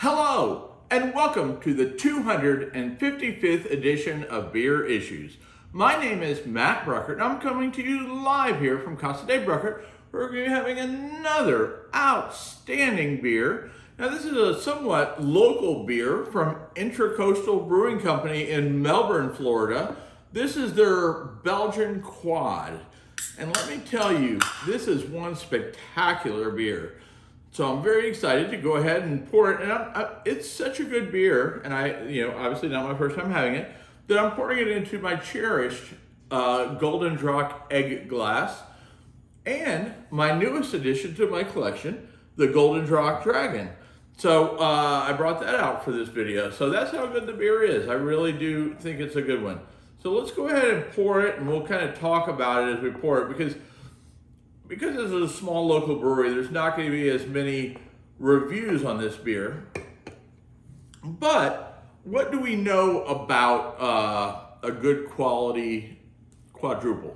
Hello, and welcome to the 255th edition of Beer Issues. My name is Matt Bruckert, and I'm coming to you live here from Casa de Bruckert. We're going to be having another outstanding beer. Now, this is a somewhat local beer from Intracoastal Brewing Company in Melbourne, Florida. This is their Belgian quad. And let me tell you, this is one spectacular beer. So I'm very excited to go ahead and pour it. And it's such a good beer, and obviously not my first time having it, that I'm pouring it into my cherished Golden Drac egg glass and my newest addition to my collection, the Golden Drac Dragon. So I brought that out for this video. So that's how good the beer is. I really do think it's a good one. So let's go ahead and pour it, and we'll kind of talk about it as we pour it, because this is a small local brewery, there's not going to be as many reviews on this beer. But what do we know about a good quality quadruple?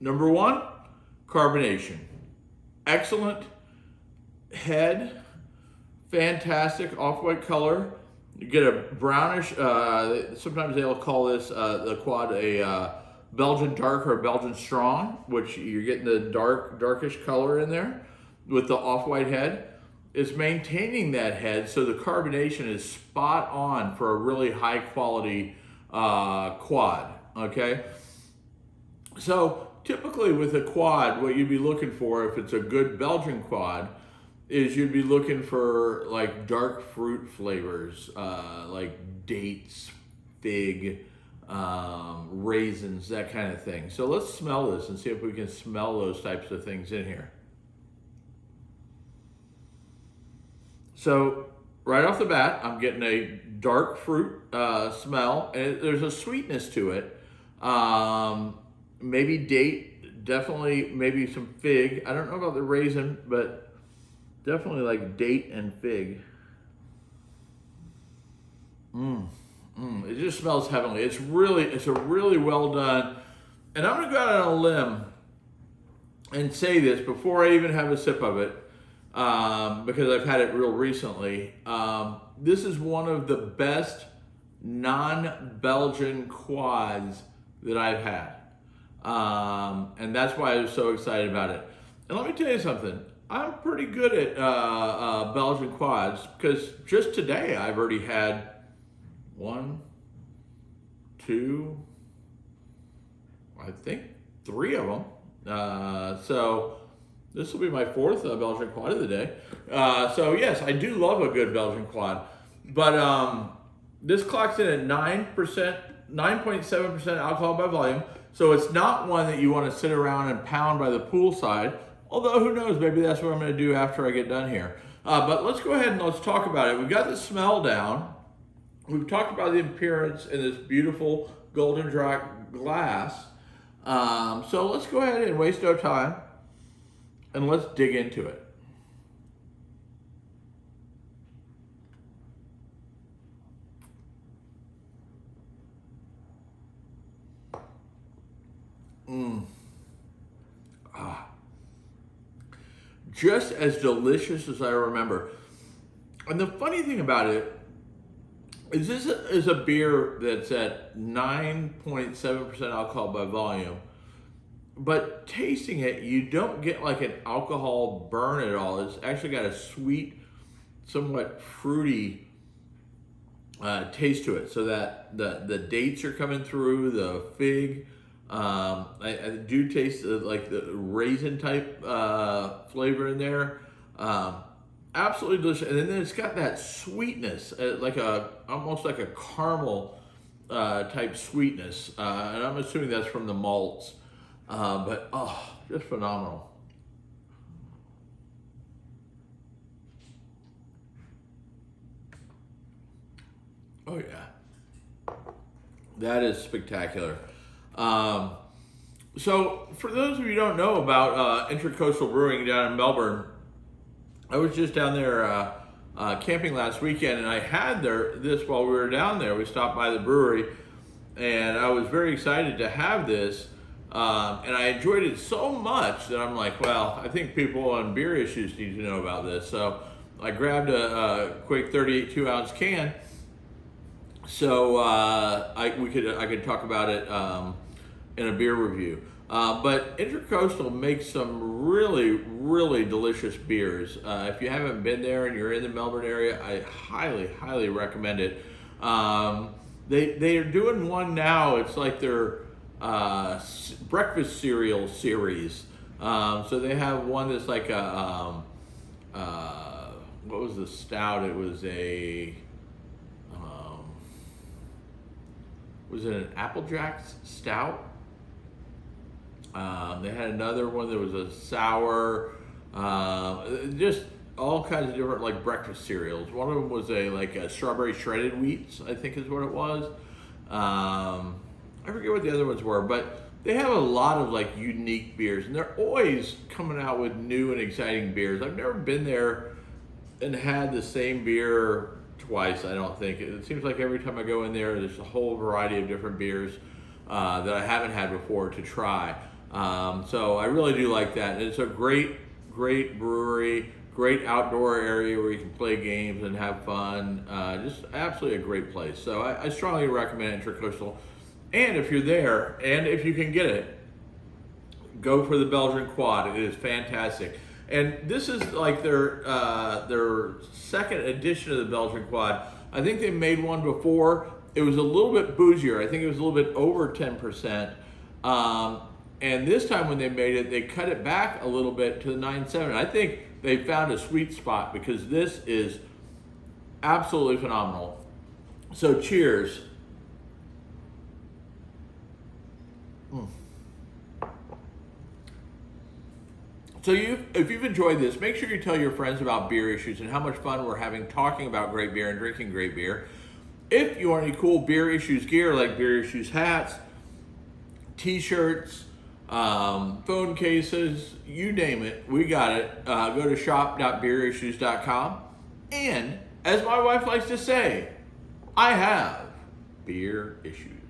Number one, carbonation. Excellent head, fantastic off-white color. You get a brownish, sometimes they'll call this, the quad, a Belgian dark or Belgian strong, which you're getting the darkish color in there with the off-white head. It's maintaining that head, so the carbonation is spot on for a really high quality quad, okay? So typically with a quad, what you'd be looking for, if it's a good Belgian quad, is you'd be looking for like dark fruit flavors, like dates, fig, raisins, that kind of thing. So let's smell this and see if we can smell those types of things in here. So right off the bat, I'm getting a dark fruit smell, and there's a sweetness to it. Maybe date, definitely maybe some fig. I don't know about the raisin, but definitely like date and fig. It just smells heavenly. It's a really well done. And I'm gonna go out on a limb and say this before I even have a sip of it, because I've had it real recently. This is one of the best non-Belgian quads that I've had. And that's why I was so excited about it. And let me tell you something. I'm pretty good at Belgian quads, because just today I've already had 1, 2, I think 3 of them. So this will be my 4th Belgian quad of the day. So yes, I do love a good Belgian quad. But this clocks in at 9.7% alcohol by volume. So it's not one that you want to sit around and pound by the poolside. Although who knows, maybe that's what I'm going to do after I get done here. But let's go ahead and let's talk about it. We've got the smell down. We've talked about the appearance in this beautiful Golden Drac glass. So let's go ahead and waste no time and let's dig into it. Just as delicious as I remember. And the funny thing about it is this is a beer that's at 9.7% alcohol by volume, but tasting it, you don't get like an alcohol burn at all. It's actually got a sweet, somewhat fruity taste to it, so that the dates are coming through, the fig. I do taste like the raisin type flavor in there. Absolutely delicious. And then it's got that sweetness, almost like a caramel type sweetness. And I'm assuming that's from the malts. But just phenomenal. Oh yeah, that is spectacular. So for those of you who don't know about Intracoastal Brewing down in Melbourne, I was just down there camping last weekend, and I had this while we were down there. We stopped by the brewery, and I was very excited to have this. And I enjoyed it so much that I'm like, well, I think people on Beer Issues need to know about this. So I grabbed a quick 38 2-ounce can, so I could talk about it in a beer review. But Intracoastal makes some really delicious beers. If you haven't been there and you're in the Melbourne area, I highly recommend it. They are doing one now. It's like their breakfast cereal series. So they have one that's like a what was the stout? It was a was it an Applejack stout? They had another one that was a sour, just all kinds of different like breakfast cereals. One of them was a strawberry shredded wheats, I think is what it was. I forget what the other ones were, but they have a lot of like unique beers, and they're always coming out with new and exciting beers. I've never been there and had the same beer twice, I don't think. It seems like every time I go in there, there's a whole variety of different beers that I haven't had before to try. So I really do like that. And it's a great brewery, great outdoor area where you can play games and have fun. Just absolutely a great place. So I strongly recommend Intracoastal. And if you're there, and if you can get it, go for the Belgian Quad. It is fantastic. And this is like their second edition of the Belgian Quad. I think they made one before. It was a little bit boozier. I think it was a little bit over 10%. And this time when they made it, they cut it back a little bit to the 9.7. I think they found a sweet spot because this is absolutely phenomenal. So cheers. So if you've enjoyed this, make sure you tell your friends about Beer Issues and how much fun we're having talking about great beer and drinking great beer. If you want any cool Beer Issues gear like Beer Issues hats, t-shirts, phone cases, you name it, we got it. Go to shop.beerissues.com. And as my wife likes to say, I have beer issues.